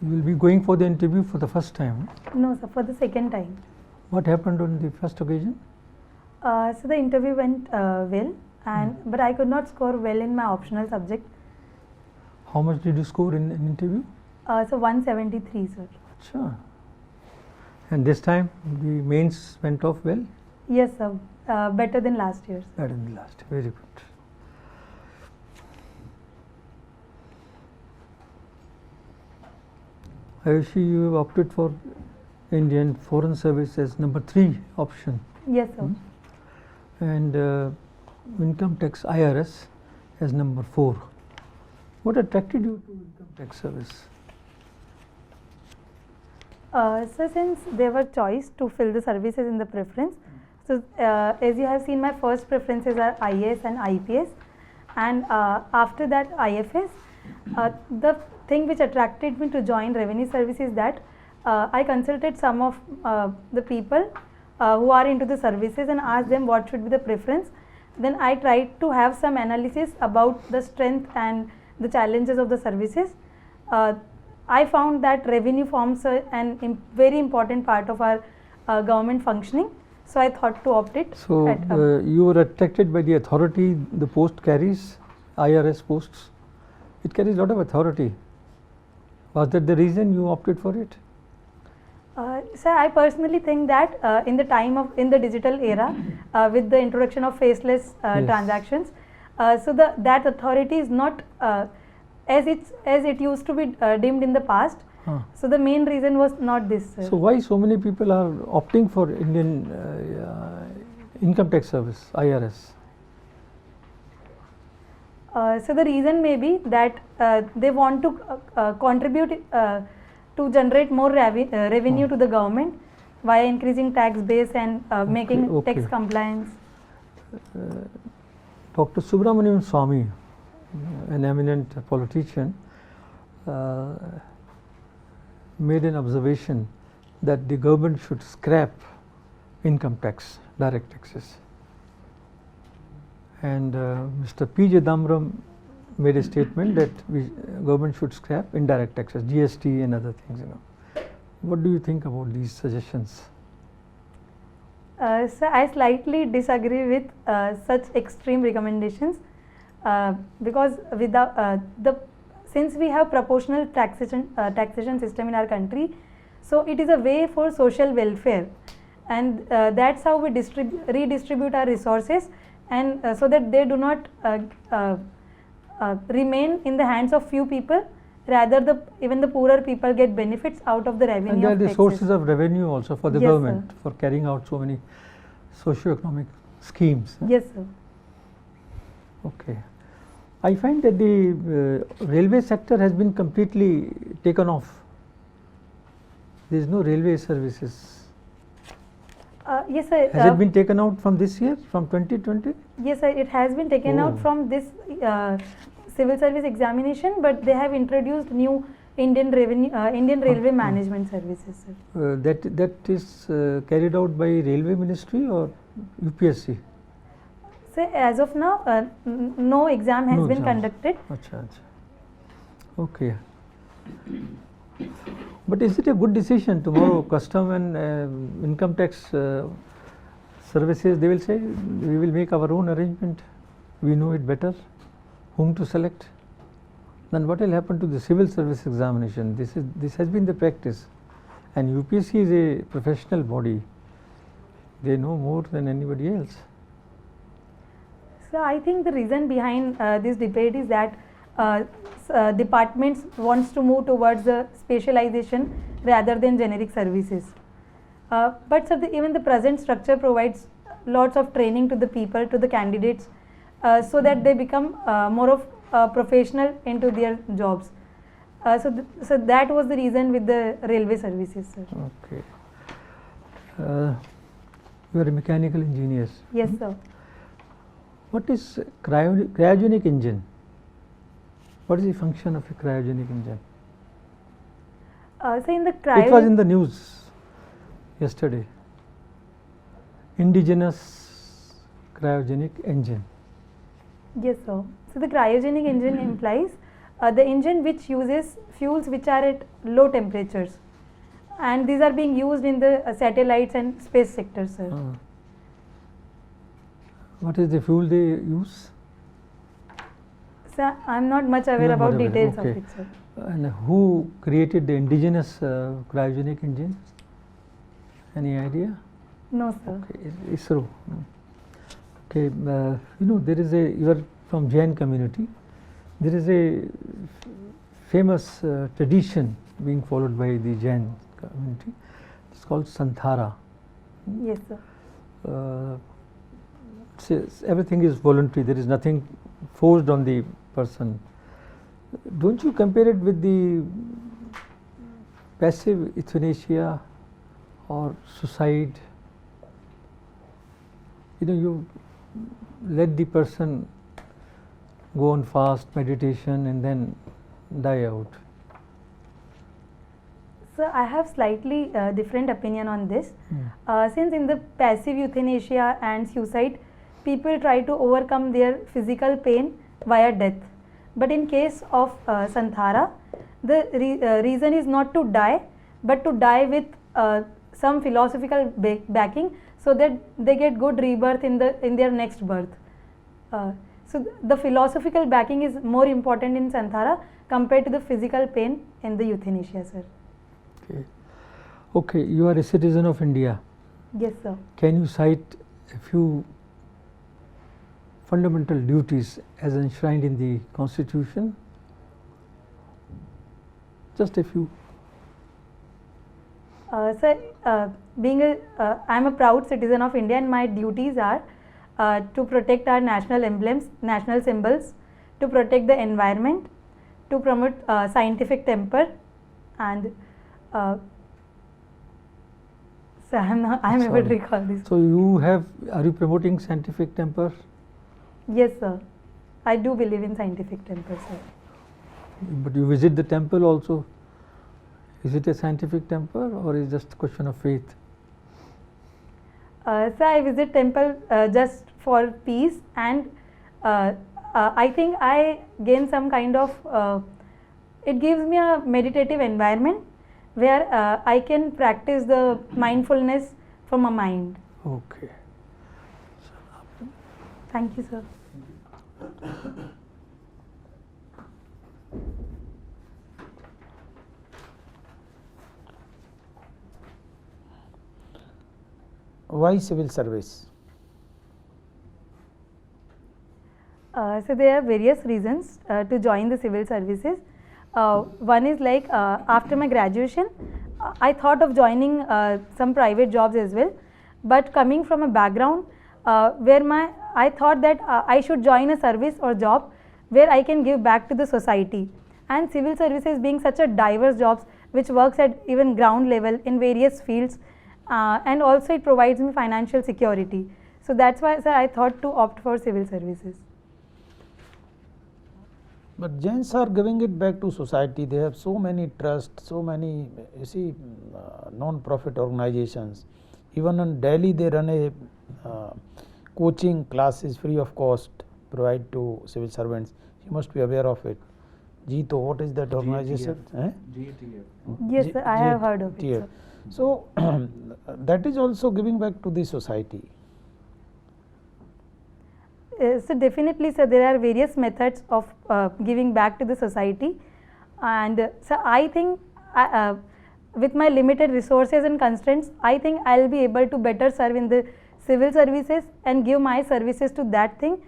You will be going for the interview for the first time. No, sir, for the second time. What happened on the first occasion? So the interview went well, and but I could not score well in my optional subject. How much did you score in an interview? So 173, sir. Sure. And this time the mains went off well? Yes, sir. Better than last year. Better than last year. Very good. I see you have opted for Indian Foreign Service as number 3 option. Yes, sir. And Income Tax IRS as number 4. What attracted you to Income Tax Service? So since there were choice to fill the services in the preference, so as you have seen, my first preferences are IAS and IPS, and after that IFS. The thing which attracted me to join revenue service is that I consulted some of the people who are into the services and asked them what should be the preference. Then I tried to have some analysis about the strength and the challenges of the services. I found that revenue forms a very important part of our government functioning, so I thought to opt it. So you were attracted by the authority the post carries, IRS posts. It carries a lot of authority. Was that the reason you opted for it? Sir, I personally think that in the digital era, with the introduction of faceless transactions, so that authority is not as it used to be deemed in the past. So the main reason was not this, sir. So why so many people are opting for Indian Income Tax Service, IRS? So the reason may be that they want to contribute to generate more revenue to the government via increasing tax base and making tax compliance. Dr. Subramanian Swamy, an eminent politician, made an observation that the government should scrap income tax, direct taxes. And Mr. P. Chidambaram made a statement that government should scrap indirect taxes, GST and other things. What do you think about these suggestions? So I slightly disagree with such extreme recommendations because without since we have proportional taxation system in our country, so it is a way for social welfare, and that's how we redistribute our resources, and so that they do not remain in the hands of few people, rather even the poorer people get benefits out of the revenue. And they are the sources of revenue also for the government, for carrying out so many socio-economic schemes. Yes, sir. Okay. I find that the railway sector has been completely taken off. There is no railway services. Yes, sir. Has it been taken out from this year, from 2020? Yes, sir. It has been taken out from this civil service examination, but they have introduced new Indian Railway Management Services, sir. That is carried out by Railway Ministry or UPSC? So as of now, no exam has been conducted. Achha. Okay. But is it a good decision? Tomorrow custom and income tax services, they will say we will make our own arrangement, we know it better, whom to select. Then what will happen to the civil service examination? This has been the practice, and UPSC is a professional body, they know more than anybody else. So I think the reason behind this debate is that departments wants to move towards the specialization rather than generic services. But sir, even the present structure provides lots of training to the people, to the candidates, so that they become more of professional into their jobs. So that was the reason with the railway services, sir. Okay. You are a mechanical engineer. Yes, sir. What is cryogenic engine? What is the function of a cryogenic engine? So in the it was in the news yesterday. Indigenous cryogenic engine. Yes, sir. So the cryogenic engine implies the engine which uses fuels which are at low temperatures, and these are being used in the satellites and space sector, sir. What is the fuel they use? Sir, I'm not much aware Not about aware, details okay. of it, sir. And who created the indigenous cryogenic engine? Any idea? No, sir. Okay, ISRO. Okay, you know, there is a, you are from Jain community, there is a famous tradition being followed by the Jain community. It's called Santhara. Yes, sir. Everything is voluntary, there is nothing forced on the person. Don't you compare it with the passive euthanasia or suicide? You know, you let the person go on fast meditation and then die out. So I have slightly different opinion on this. Since in the passive euthanasia and suicide, people try to overcome their physical pain via death. But in case of Santhara, the reason is not to die, but to die with some philosophical backing, so that they get good rebirth in their next birth. So the philosophical backing is more important in Santhara compared to the physical pain in the euthanasia, sir. Okay. Okay, you are a citizen of India. Yes, sir. Can you cite a few fundamental duties as enshrined in the Constitution? Just a few. Sir, I am a proud citizen of India, and my duties are to protect our national emblems, national symbols, to protect the environment, to promote scientific temper, and so I am able to recall this. So are you promoting scientific temper? Yes, sir. I do believe in scientific temper, sir. But you visit the temple also. Is it a scientific temper or is it just a question of faith? Sir, I visit temple just for peace, and I think I gain some kind of, it gives me a meditative environment where I can practice the mindfulness from my mind. Okay. Thank you, sir. Why civil service? So there are various reasons to join the civil services. One is like after my graduation, I thought of joining some private jobs as well, but coming from a background where I thought that I should join a service or job where I can give back to the society. And civil services being such a diverse jobs which works at even ground level in various fields, and also it provides me financial security. So that's why, sir, I thought to opt for civil services. But Jains are giving it back to society. They have so many trusts, so many, you see, non-profit organizations. Even in Delhi, they run a coaching classes free of cost, provide to civil servants. You must be aware of it. Jito, what is that organization? Yes, sir, I have heard of it, sir. So that is also giving back to the society. So definitely, sir, there are various methods of giving back to the society, and so I think with my limited resources and constraints, I think I'll be able to better serve in the civil services and give my services to that thing,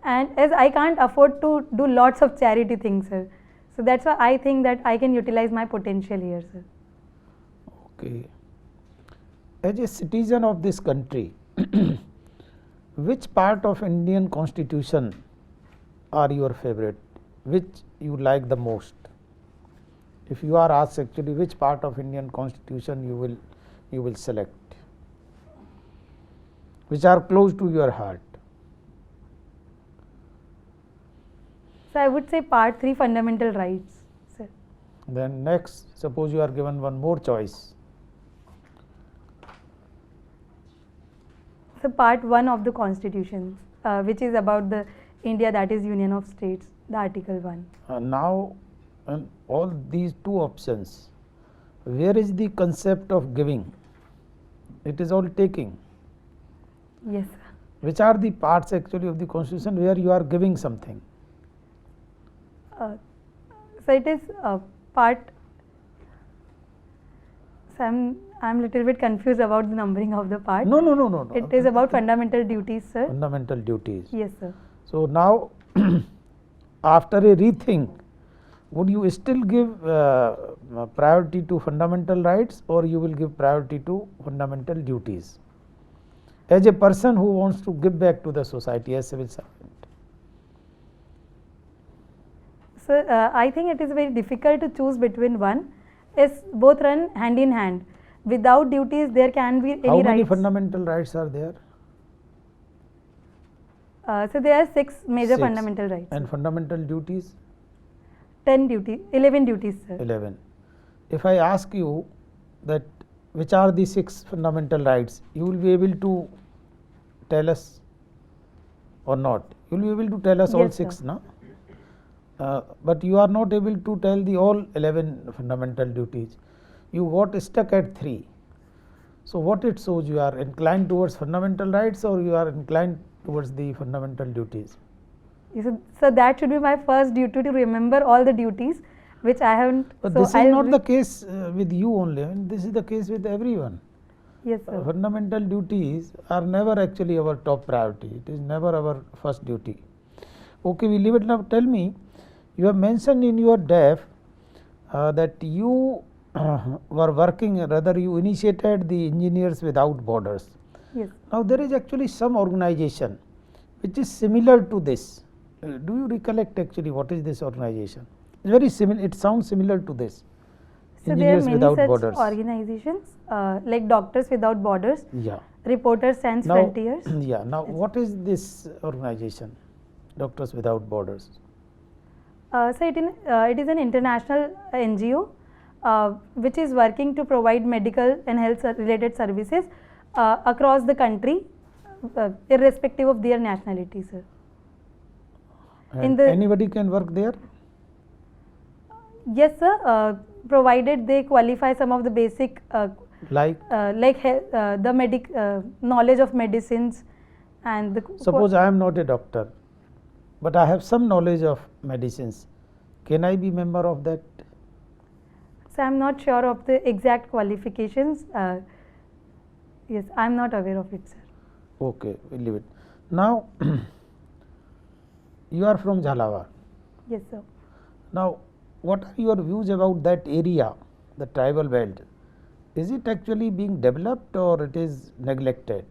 and as I can't afford to do lots of charity things, sir. So that's why I think that I can utilize my potential here, sir. Okay. As a citizen of this country, which part of Indian Constitution are your favorite? Which you like the most? If you are asked actually which part of Indian Constitution you will select, which are close to your heart? So I would say part 3, fundamental rights, sir. Then next, suppose you are given one more choice. So part 1 of the Constitution, which is about the India, that is Union of States, the Article 1. Now, all these two options, where is the concept of giving? It is all taking. Yes, sir. Which are the parts actually of the constitution where you are giving something? So it is part. So I'm little bit confused about the numbering of the part. No. It is about fundamental duties, sir. Fundamental duties. Yes, sir. So now, after a rethink, would you still give priority to fundamental rights, or you will give priority to fundamental duties? As a person who wants to give back to the society as civil servant. So I think it is very difficult to choose between one. As both run hand in hand. Without duties, there can be any How many rights. fundamental rights are there? So there are 6 major 6. fundamental rights. And fundamental duties? 11 duties, sir. 11. If I ask you that which are the 6 fundamental rights, you will be able to tell us or not? You will be able to tell us all Yes, 6, sir. no? But you are not able to tell the all 11 fundamental duties. You got stuck at 3. So what it shows, you are inclined towards fundamental rights, or you are inclined towards the fundamental duties? So that should be my first duty, to remember all the duties which I haven't. But so this is I'll not the case with you only, I mean, this is the case with everyone. Yes, sir. Fundamental duties are never actually our top priority. It is never our first duty. Okay, we leave it now. Tell me, you have mentioned in your DAF that you were working, rather you initiated the Engineers Without Borders. Yes. Now there is actually some organization which is similar to this. Do you recollect actually what is this organization? It's very similar, it sounds similar to this. So there are Engineers many Without such Borders. organizations like Doctors Without Borders, Yeah. Reporters Sans Now, Frontiers. yeah. Now, what is this organization, Doctors Without Borders? So it is an international NGO which is working to provide medical and health related services across the country, irrespective of their nationality, sir. And the- anybody can work there? Yes, sir. Provided they qualify some of the basic Like, the knowledge of medicines and the. suppose I am not a doctor, but I have some knowledge of medicines. Can I be member of that? So I'm not sure of the exact qualifications. Yes, I'm not aware of it, sir. Okay, we'll leave it. Now, you are from Jhalawar. Yes, sir. Now, what are your views about that area, the tribal belt? Is it actually being developed or it is neglected?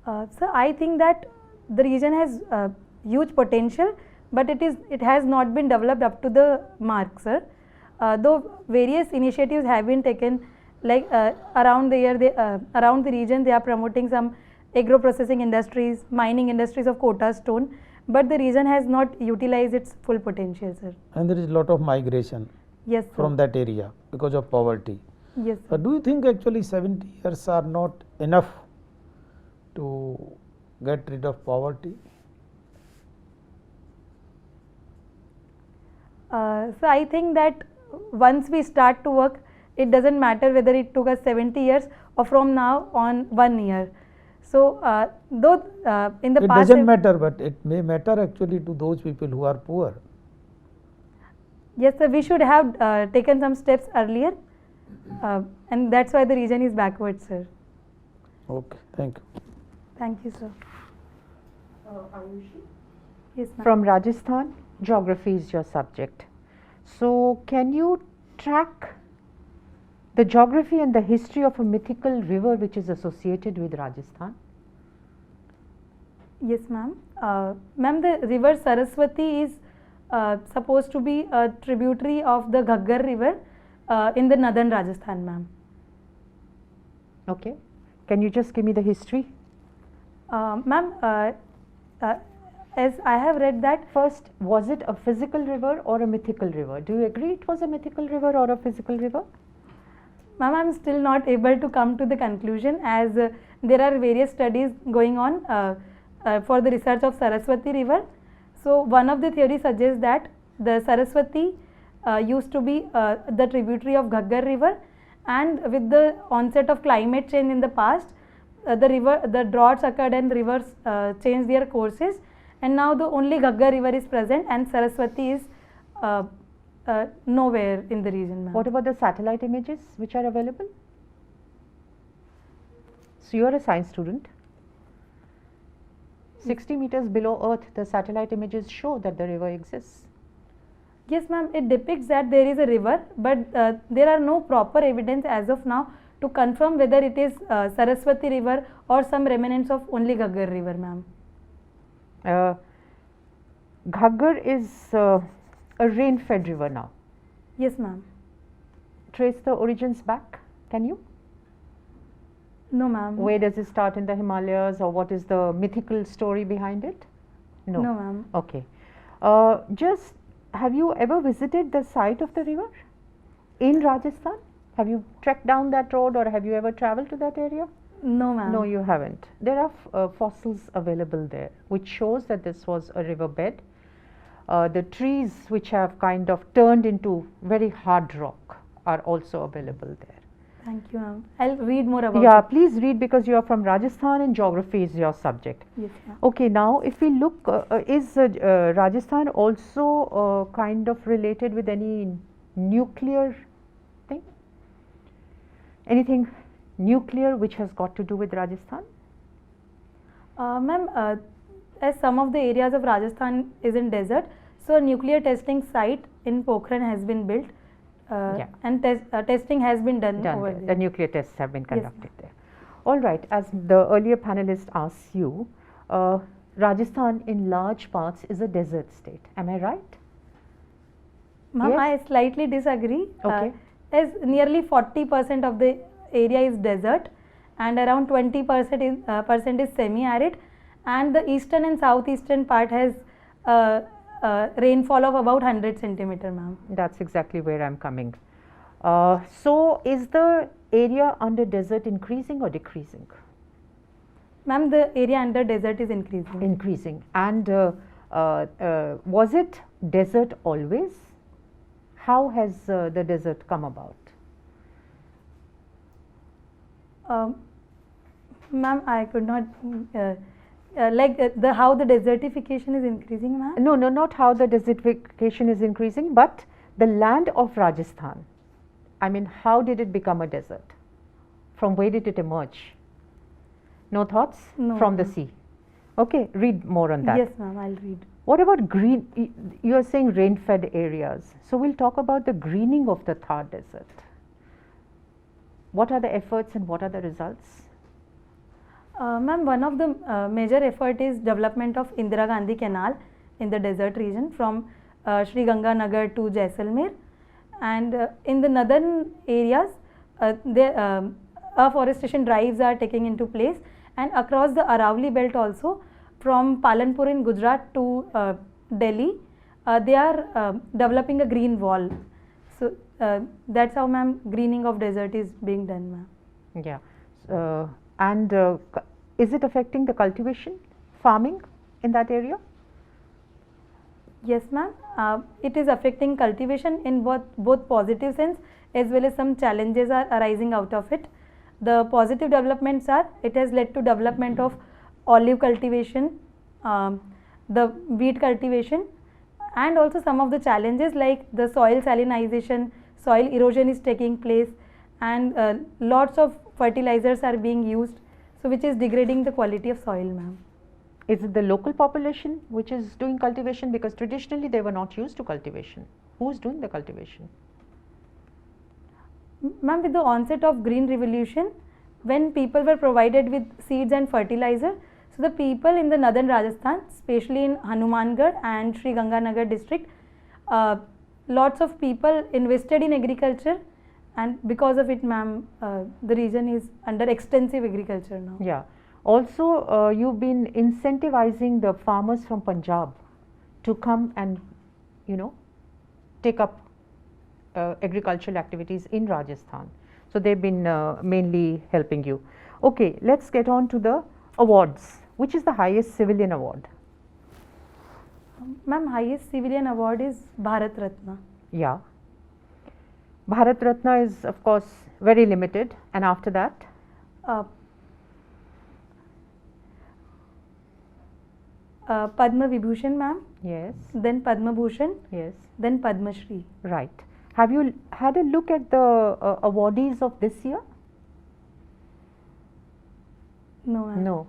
So I think that the region has huge potential, but it has not been developed up to the mark, sir. Though various initiatives have been taken, like around the region, they are promoting some agro processing industries, mining industries of quota stone, but the region has not utilized its full potential, sir. And there is a lot of migration Yes, sir. from that area because of poverty. Yes, sir. Do you think actually 70 years are not enough to get rid of poverty? So I think that once we start to work, it doesn't matter whether it took us 70 years or from now on 1 year. So though in the It past, doesn't matter, but it may matter actually to those people who are poor. yes, sir, we should have taken some steps earlier, and that's why the region is backward, sir. Okay, thank you. Thank you, sir. Yes, ma'am. From Rajasthan, geography is your subject. So, can you track the geography and the history of a mythical river which is associated with Rajasthan? Yes, ma'am. Ma'am, the river Saraswati is supposed to be a tributary of the Ghaggar river in the northern Rajasthan, ma'am. Okay. Can you just give me the history? Ma'am, as I have read that, First, was it a physical river or a mythical river? Do you agree it was a mythical river or a physical river? ma'am, I'm still not able to come to the conclusion, as there are various studies going on for the research of Saraswati river. So one of the theories suggests that the Saraswati used to be the tributary of Ghaggar river, and with the onset of climate change in the past, the droughts occurred and rivers changed their courses, and now the only Ghaggar river is present and Saraswati is nowhere in the region, ma'am. What about the satellite images which are available? So you are a science student. 60 meters below earth, the satellite images show that the river exists. Yes, ma'am, it depicts that there is a river, but there are no proper evidence as of now to confirm whether it is Saraswati river or some remnants of only Ghaggar river, ma'am. Ghaggar is a rain-fed river now. Yes, ma'am. Trace the origins back, can you? No, ma'am. Where does it start in the Himalayas, or what is the mythical story behind it? No, ma'am. Okay. Just have you ever visited the site of the river in Rajasthan? Have you trekked down that road, or have you ever traveled to that area? No, ma'am. No, you haven't. There are fossils available there which shows that this was a riverbed. The trees which have kind of turned into very hard rock are also available there. Thank you, ma'am. I'll read more about Yeah, it. please read, because you are from Rajasthan and geography is your subject. Yes, ma'am. Okay, now if we look, is Rajasthan also kind of related with any nuclear thing? Anything nuclear which has got to do with Rajasthan? Ma'am, as some of the areas of Rajasthan is in desert, so a nuclear testing site in Pokhran has been built, Yeah. and testing has been done over there. there. The nuclear tests have been Yes, conducted there. All right, as the earlier panelist asked you, Rajasthan in large parts is a desert state. Am I right? Ma'am, Yes. I slightly disagree. Okay. As nearly 40% of the area is desert, and around 20% is semi-arid, and the eastern and southeastern part has rainfall of about 100 centimeter, ma'am. That's exactly where I'm coming. So, is the area under desert increasing or decreasing? Ma'am, the area under desert is increasing. Increasing. And was it desert always? How has the desert come about? Ma'am, I could not how the desertification is increasing, ma'am. No, not how the desertification is increasing, but the land of Rajasthan. I mean, how did it become a desert? From where did it emerge? No thoughts? No, From the ma'am. sea. Okay, read more on that. Yes, ma'am, I'll read. What about green? You are saying rain-fed areas. So we'll talk about the greening of the Thar Desert. What are the efforts and what are the results? Ma'am, one of the major effort is development of Indira Gandhi Canal in the desert region from Sri Ganganagar to Jaisalmer, and in the northern areas afforestation drives are taking into place, and across the Aravalli belt also from Palanpur in Gujarat to Delhi they are developing a green wall. So that's how, ma'am, greening of desert is being done, ma'am. Yeah. And is it affecting the cultivation, farming in that area? Yes, ma'am. It is affecting cultivation in both positive sense as well as some challenges are arising out of it. The positive developments are, it has led to development of olive cultivation, the wheat cultivation, and also some of the challenges like the soil salinization, soil erosion is taking place, and lots of fertilizers are being used, so which is degrading the quality of soil, ma'am. Is it the local population which is doing cultivation? Because traditionally they were not used to cultivation. Who is doing the cultivation? Ma'am, with the onset of green revolution, when people were provided with seeds and fertilizer, so the people in the northern Rajasthan, especially in Hanumangarh and Sri Ganganagar district, lots of people invested in agriculture, and because of it, ma'am, the region is under extensive agriculture now. Yeah. Also, you've been incentivizing the farmers from Punjab to come and, take up agricultural activities in Rajasthan. So they've been mainly helping you. Okay, let's get on to the awards. which is the highest civilian award? Ma'am, highest civilian award is Bharat Ratna. Yeah. Bharat Ratna is of course very limited, and after that? Padma Vibhushan, ma'am, Yes, then Padma Bhushan, yes, then Padma Shri. right. Have you had a look at the awardees of this year? No, ma'am. No.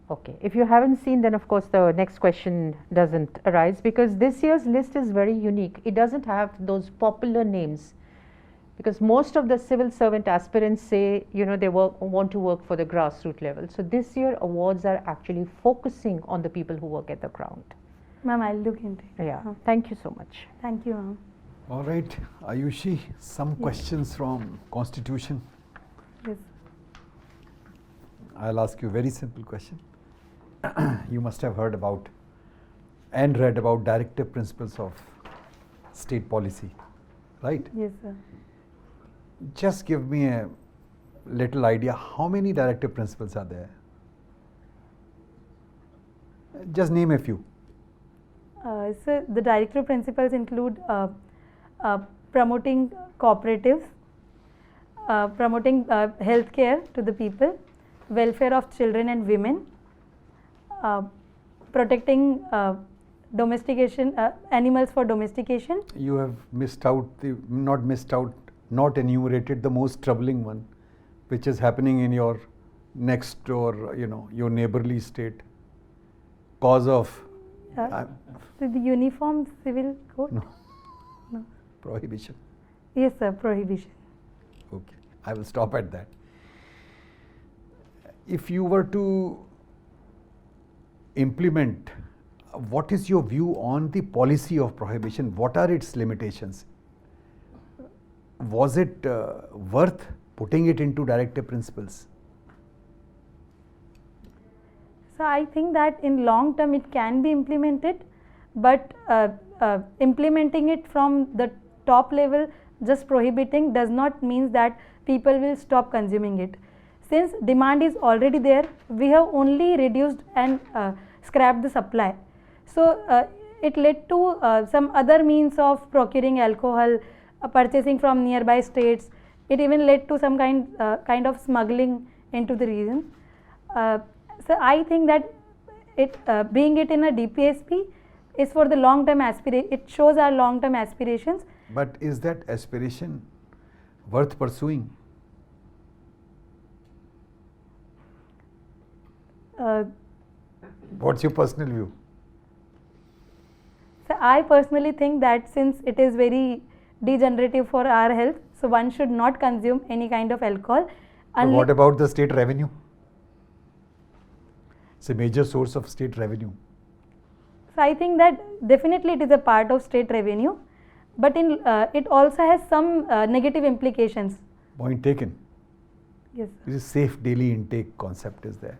Okay. If you haven't seen, then of course the next question doesn't arise, because this year's list is very unique. It doesn't have those popular names, because most of the civil servant aspirants say, you know, they want to work for the grassroots level. So this year awards are actually focusing on the people who work at the ground. Ma'am, I'll look into it. Yeah. Thank you so much. Thank you, ma'am. All right, Ayushi, some questions from Constitution. Yes. I'll ask you a very simple question. You must have heard about and read about directive principles of state policy, right? Yes, sir. Just give me a little idea, how many directive principles are there? Just name a few. So the directive principles include promoting cooperatives, promoting healthcare to the people, welfare of children and women, protecting domestication, animals for domestication. You have missed out, not enumerated the most troubling one, which is happening in your next door, your neighborly state. Cause of So the Uniform Civil Code? No. No. Prohibition. Yes, sir, prohibition. Okay, I will stop at that. If you were to implement, what is your view on the policy of prohibition? What are its limitations? Was it worth putting it into directive principles? So I think that in long term it can be implemented, but implementing it from the top level, just prohibiting, does not mean that people will stop consuming it. Since demand is already there, we have only reduced and scrapped the supply. So it led to some other means of procuring alcohol, purchasing from nearby states. It even led to some kind of smuggling into the region. So I think that it being it in a DPSP is for the long term aspiration. It shows our long term aspirations. But is that aspiration worth pursuing? What's your personal view? So I personally think that since it is very degenerative for our health, so one should not consume any kind of alcohol. But what about the state revenue? It's a major source of state revenue. So I think that definitely it is a part of state revenue, but in it also has some negative implications. Point taken. Yes, sir. This safe daily intake concept is there.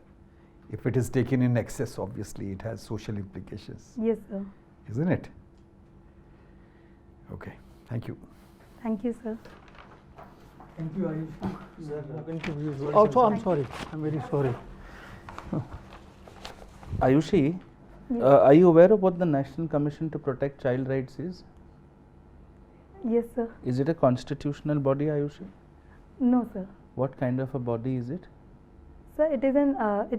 If it is taken in excess, obviously it has social implications, Yes, sir. isn't it? Okay, thank you. Thank you, sir. Thank you, Ayushi. Also, I'm sorry. I'm very sorry. Ayushi, Yes. are you aware of what the National Commission to Protect Child Rights is? Yes, sir. Is it a constitutional body, Ayushi? No, sir. What kind of a body is it? Sir, it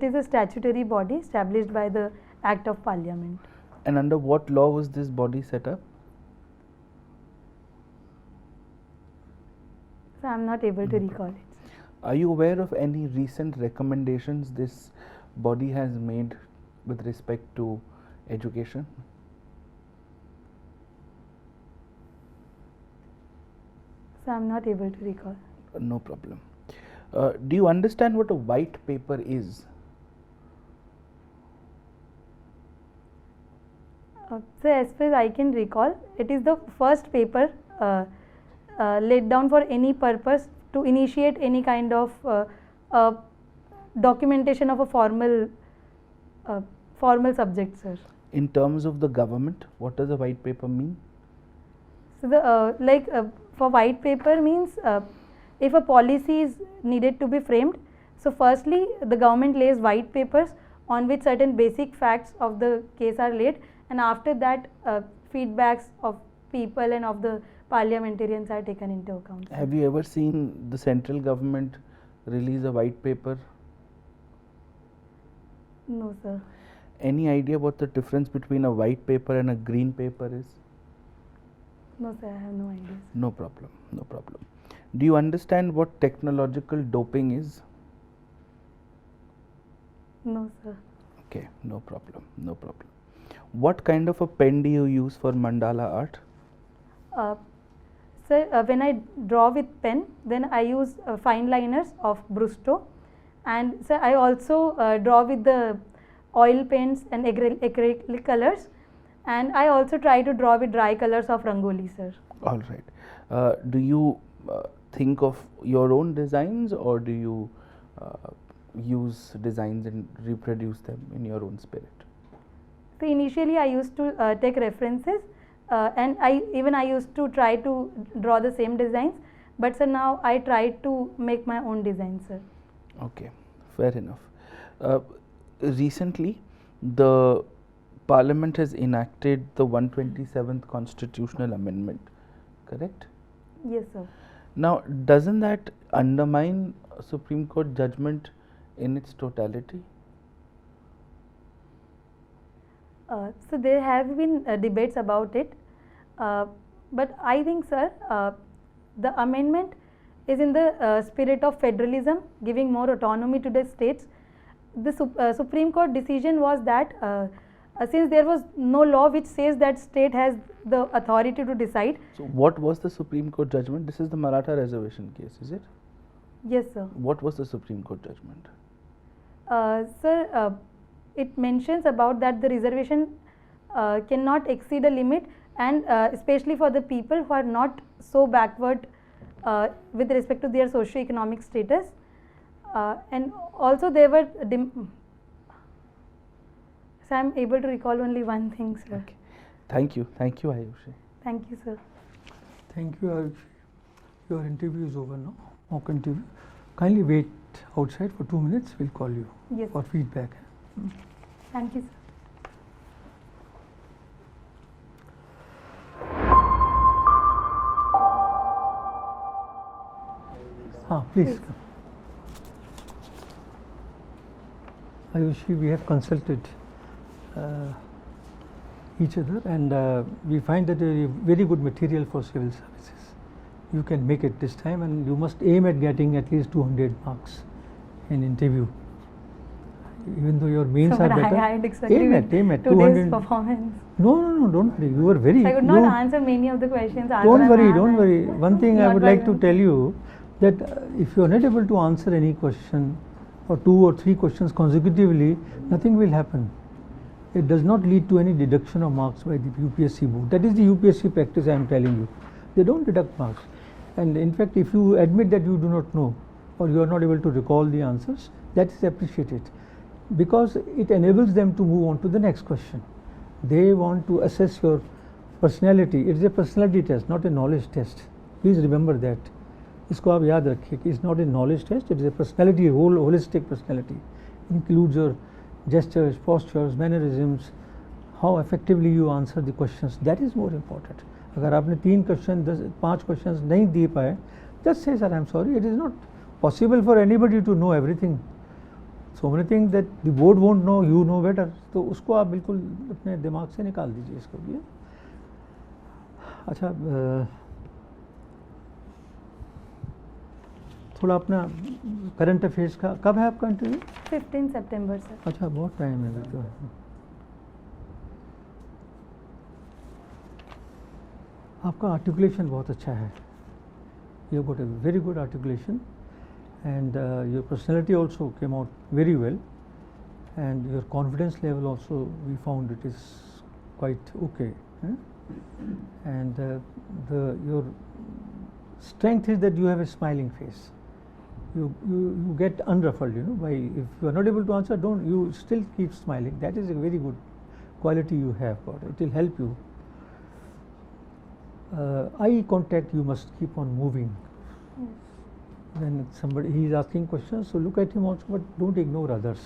is a statutory body established by the Act of Parliament. And under what law was this body set up? So I'm not able to recall it. Are you aware of any recent recommendations this body has made with respect to education? So I'm not able to recall. No problem. Do you understand what a white paper is? So as far as I can recall, it is the first paper laid down for any purpose to initiate any kind of documentation of a formal subject, sir. In terms of the government, what does a white paper mean? So the for white paper means if a policy is needed to be framed, so firstly the government lays white papers on which certain basic facts of the case are laid, and after that feedbacks of people and of the parliamentarians are taken into account. Have you ever seen the central government release a white paper? No, sir. Any idea what the difference between a white paper and a green paper is? No, sir, I have no idea. No problem, no problem. Do you understand what technological doping is? No, sir. Okay, no problem, no problem. What kind of a pen do you use for mandala art? Sir, when I draw with pen, then I use fine liners of Brusto, and sir, I also draw with the oil paints and acrylic colors, and I also try to draw with dry colors of Rangoli, sir. All right. Do you think of your own designs, or do you use designs and reproduce them in your own spirit? So initially I used to take references, and I used to try to draw the same designs, but sir, now I try to make my own designs, sir. Okay, fair enough. Recently, the Parliament has enacted the 127th Constitutional Amendment, correct? Yes, sir. Now, doesn't that undermine a Supreme Court judgment in its totality? So there have been debates about it, but I think, sir, the amendment is in the spirit of federalism, giving more autonomy to the states. The Supreme Court decision was that since there was no law which says that state has the authority to decide. So, what was the Supreme Court judgment? This is the Maratha reservation case, is it? Yes, sir. What was the Supreme Court judgment? Sir, it mentions about that the reservation cannot exceed a limit, and especially for the people who are not so backward with respect to their socio-economic status, and also they were so I am able to recall only one thing, sir. Okay. Thank you, Ayushi. Thank you, sir. Thank you, Ayushi. Your interview is over now, mock interview. Kindly wait outside for 2 minutes, we'll call you Yes, for feedback. thank you, sir. Please. Ayushi, we have consulted each other, and we find that a very good material for civil services. You can make it this time, and you must aim at getting at least 200 marks in interview. Even though your mains So, are but better, I disagree aim with at today's 200. performance. No, don't worry. You were very. I could not you- answer many of the questions. Don't worry. One thing I Not would by like to one. tell you that if you are not able to answer any question or 2 or 3 questions consecutively, nothing will happen. It does not lead to any deduction of marks by the UPSC board. That is the UPSC practice I am telling you. They don't deduct marks. And in fact, if you admit that you do not know or you are not able to recall the answers, that is appreciated, because it enables them to move on to the next question. They want to assess your personality. It is a personality test, not a knowledge test. Please remember that. इसको आप याद रखिए कि it's not a knowledge test, it is a personality, holistic personality. Includes your gestures, postures, mannerisms, how effectively you answer the questions. That is more important. अगर आपने 3 question 5 questions नहीं दे पाए, just say, sir, I am sorry, it is not possible for anybody to know everything. So many things that the board won't know, you know better. तो उसको आप बिल्कुल अपने दिमाग से निकाल दीजिए इसको भी. अच्छा, थोड़ा अपना करंट अफेयर्स का कब है आपका इंटरव्यू? 15 सितंबर, सर. अच्छा, बहुत टाइम है अभी तो. आपका आर्टिकुलेशन बहुत अच्छा है. You got a very good articulation, and your personality also came out very well, and your confidence level also we found it is quite okay. And your strength is that you have a smiling face. You get unruffled, by if you are not able to answer, you still keep smiling. That is a very good quality you have got. It will help you. Eye contact, you must keep on moving. When somebody he is asking questions, so look at him also, but don't ignore others.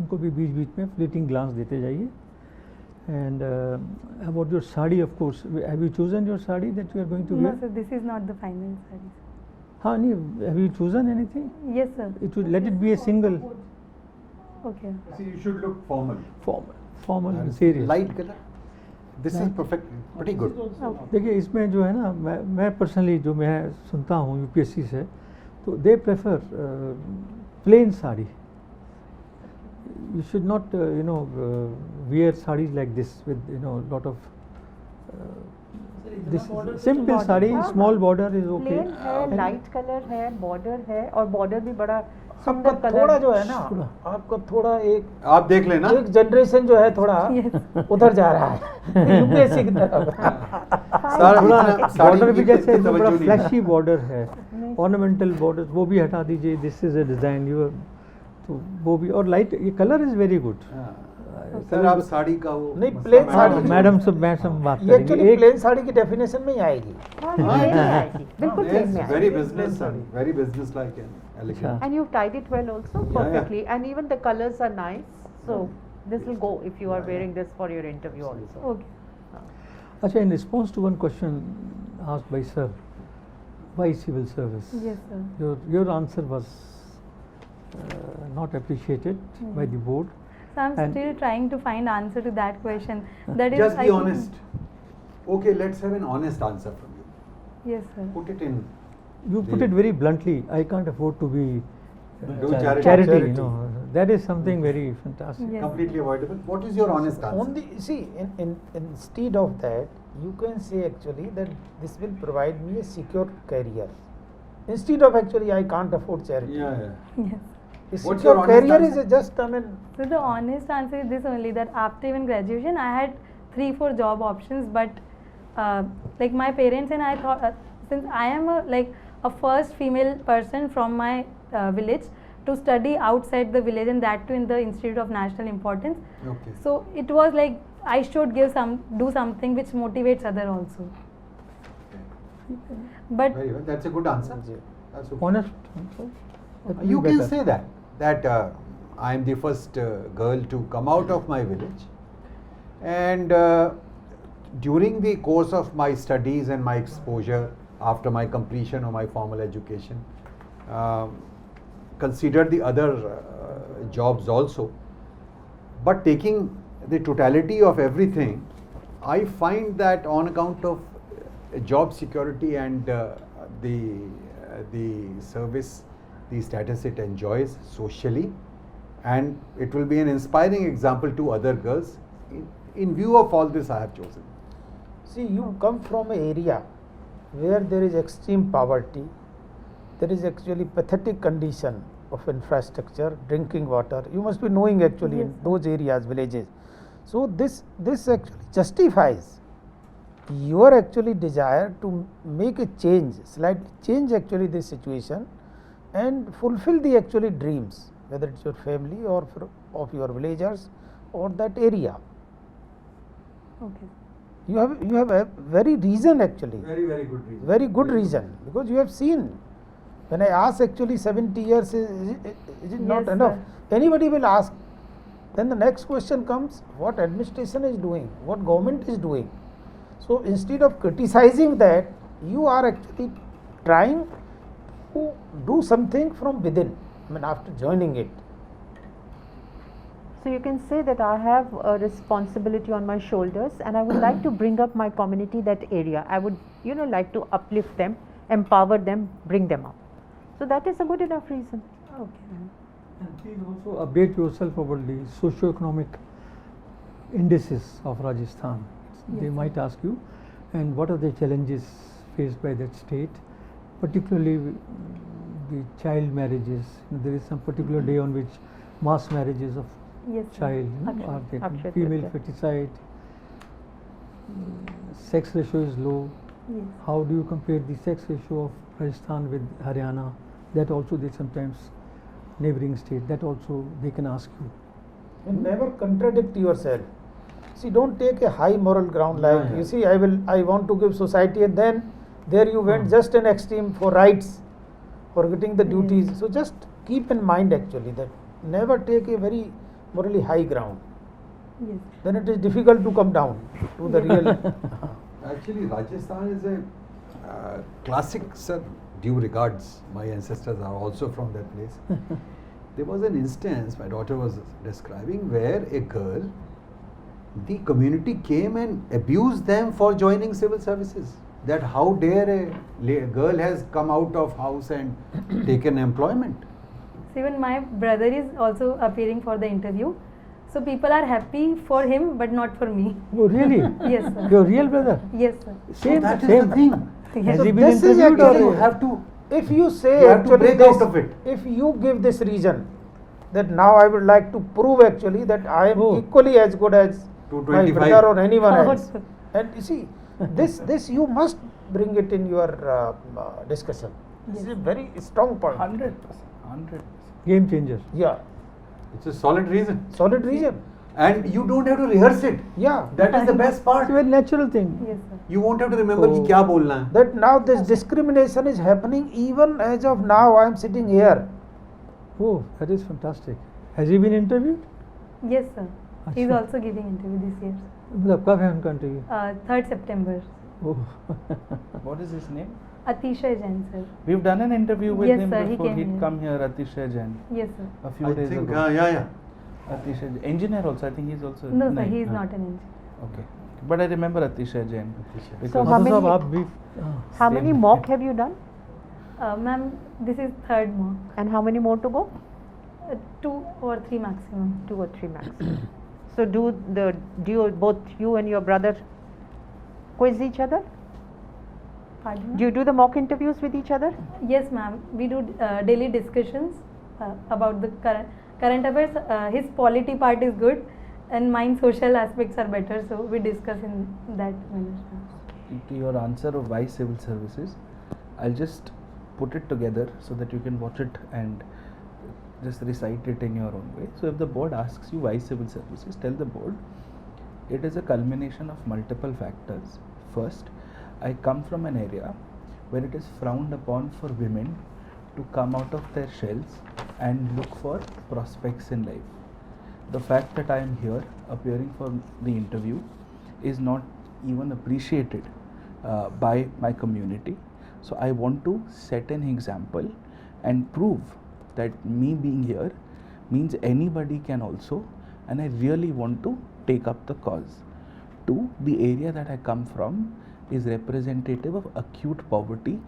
उनको भी बीच बीच में fleeting glance देते जाइए. And about your sari, of course, have you chosen your sari that you are going to No, wear? sir, this is not the final saree. हाँ नहीं, have you chosen anything? Yes, sir. It would let it be a single Okay. See, you should look formal. formal and serious. Light color. This is perfect, pretty good. देखिए इसमें जो है ना, मैं personally जो मैं सुनता हूँ यूपीएससी से, तो they prefer plain sari. You should not wear sarees like this with lot of this simple saree, small border is okay. Plain है, And लाइट कलर है, बॉर्डर है, और बॉर्डर भी बड़ा आपका सुंदर कलर थोड़ा जो है ना, थोड़ा। आपका थोड़ा आप देख लेना. एक जनरेशन जो है थोड़ा Yes. उधर जा रहा है यूपीएससी की तरफ. सारा थोड़ा इतना साड़ी बॉर्डर भी की जैसे इतनी जो बड़ा तवज्जो नहीं है. फ्लैशी बॉर्डर है, ऑर्नामेंटल बॉर्डर वो भी हटा दीजिए. This is a design your, तो वो भी, और लाइट, ये कलर इज वेरी गुड. हाँ. सर आप साड़ी का वो नहीं, मसला plain मैं- साड़ी- मैडम सब बात ये करेंगे. एक्चुअली एक प्लेन साड़ी की डेफिनेशन में ही आएगी. हाँ, प्लेन में आएगी, बिल्कुल प्लेन में Very आएगी. business, very business like and elegant. अच्छा. And you've tied it well also, Yeah, yeah. perfectly, and even the colors are nice, so this will go if you are wearing this for your interview also. Okay. अच्छा, in response to one question asked by sir, why civil service? Yes, sir. Your answer was not appreciated by the board. So I'm And- still trying to find answer to that question. That is, Just I be think- honest. Okay, let's have an honest answer from you. Yes, sir. Put it in. You put The- it very bluntly. I can't afford to be Do charity. charity. Charity. You know, that is something very fantastic. Yes. Completely avoidable. What is your honest answer? On the, see, instead of that, you can say actually that this will provide me a secure career. Instead of actually I can't afford charity. Yeah, yeah. Yes. A What's secure your honest career is answer? just, I mean, So the honest answer is this only, that after even graduation I had 3-4 job options, but like my parents and I thought, since I am a first female person from my village to study outside the village, and that too in the Institute of National Importance, Okay. so it was like I should do something which motivates other also. But Very well. That's a good answer. That's okay. Honest answer. That will You be can better. say that I am the first girl to come out of my village, and during the course of my studies and my exposure after my completion of my formal education, consider the other jobs also, but taking the totality of everything, I find that on account of job security and the service, the status it enjoys socially, and it will be an inspiring example to other girls. In view of all this, I have chosen. see, you come from an area where there is extreme poverty, there is actually pathetic condition of infrastructure, drinking water. You must be knowing actually in Yes. those areas, villages. So this actually justifies your actually desire to make a change, slightly change actually this situation, and fulfill the actually dreams, whether it's your family or of your villagers or that area. okay. You have a very reason actually. Very good reason. Very good reason, because you have seen, when I ask actually 70 years is it not Yes, enough? sir. Anybody will ask. Then the next question comes, what administration is doing, what government is doing. So instead of criticizing that, you are actually trying to do something from within, I mean after joining it. So you can say that I have a responsibility on my shoulders, and I would like to bring up my community, that area. I would, like to uplift them, empower them, bring them up. So that is a good enough reason. Okay. And please also update yourself about the socio-economic indices of Rajasthan. They Yes. might ask you, and what are the challenges faced by that state, particularly the child marriages. There is some particular day on which mass marriages of Yes, sir. child Akshay. are taken. Akshay Female Tritiya. feticide, sex ratio is low. Yes. How do you compare the sex ratio of Rajasthan with Haryana? That also they sometimes, neighboring state, that also they can ask you. And never contradict yourself. See, don't take a high moral ground like, Yeah, yeah. you see, I want to give society, and then there you went Hmm. just an extreme for rights, forgetting the Yes. duties. So just keep in mind actually that never take a very morally high ground, Yes. then it is difficult to come down to the real. Actually, Rajasthan is a classic, sir. Due regards, my ancestors are also from that place. There was an instance my daughter was describing where a girl, the community came and abused them for joining civil services. That how dare a girl has come out of house and taken employment. So even my brother is also appearing for the interview. So people are happy for him, but not for me. Oh, really? Yes, sir. Your real brother? Yes, sir. Same, that is same. the thing. Yes. Has he So been this is interviewed or? actually- You have to. If you say You have to actually break this, out of it. if you give this reason that now I would like to prove actually that I am Oh. equally as good as my 225. brother or anyone Oh, else, sir. and you see, this you must bring it in your discussion. This is a very strong point. 100%. 100%. Game changer. Yeah, It's a solid reason. solid reason. And you don't have to rehearse it. Yeah, That is the best part. It's a very natural thing. Yes, sir. You won't have to remember Oh. कि क्या बोलना है. that now this discrimination is happening even as of now. I am sitting here. Oh, that is fantastic. Has he been interviewed? Yes, sir. He's अच्छा. also giving interview this year. मतलब कब है उनका interview? 3rd September. Oh What is his name? Atishay Jain, sir. We've done an interview with Yes, him sir, he before. came He'd here. come here, Atishay Jain, Yes, sir. a few I days think, ago. yeah. Atishay Jain. Engineer also, I think he's also. No, sir, Nahi, he is huh. not an engineer. Okay. But I remember Atishay Jain. Because So how master many- साहब आप भी How Same. many mock have you done? Ma'am, this is 3rd mock. And how many more to go? 2 or 3 maximum. 2 or 3 max. So do both you and your brother quiz each other? Pardon? Do you do the mock interviews with each other? Yes, ma'am. We do daily discussions about the current affairs. His polity part is good, and mine social aspects are better. So we discuss in that manner. to your answer of why civil services, I'll just put it together so that you can watch it and just recite it in your own way. So if the board asks you why civil services, tell the board it is a culmination of multiple factors. First, I come from an area where it is frowned upon for women to come out of their shells and look for prospects in life. The fact that I am here appearing for the interview is not even appreciated by my community. So I want to set an example and prove that me being here means anybody can also, and I really want to take up the cause. 2, the area that I come from is representative of acute poverty,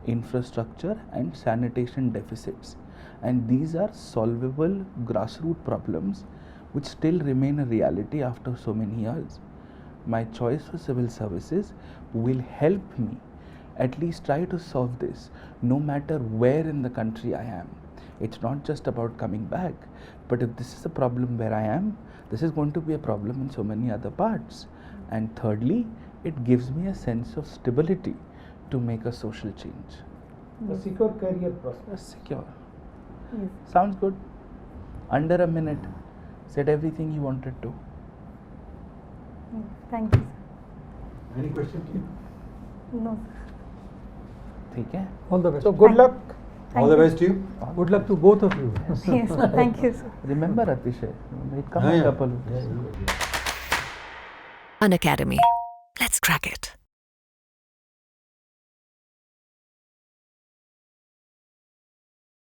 infrastructure and sanitation deficits, and these are solvable grassroots problems which still remain a reality after so many years. My choice for civil services will help me at least try to solve this no matter where in the country I am. It's not just about coming back, but if this is a problem where I am, this is going to be a problem in so many other parts. And thirdly, it gives me a sense of stability to make a social change. A secure career prospect. Secure. Yes. Sounds good. Under a minute, said everything you wanted to. Thank you, sir. Any question to you? No, sir. ठीक है? All the best. So good luck. Thank All the you. best to you. Good luck to both of you. Yes, sir. Thank you, sir. Remember Atishay? It come Yeah, a yeah. couple of days. An Academy. Let's crack it.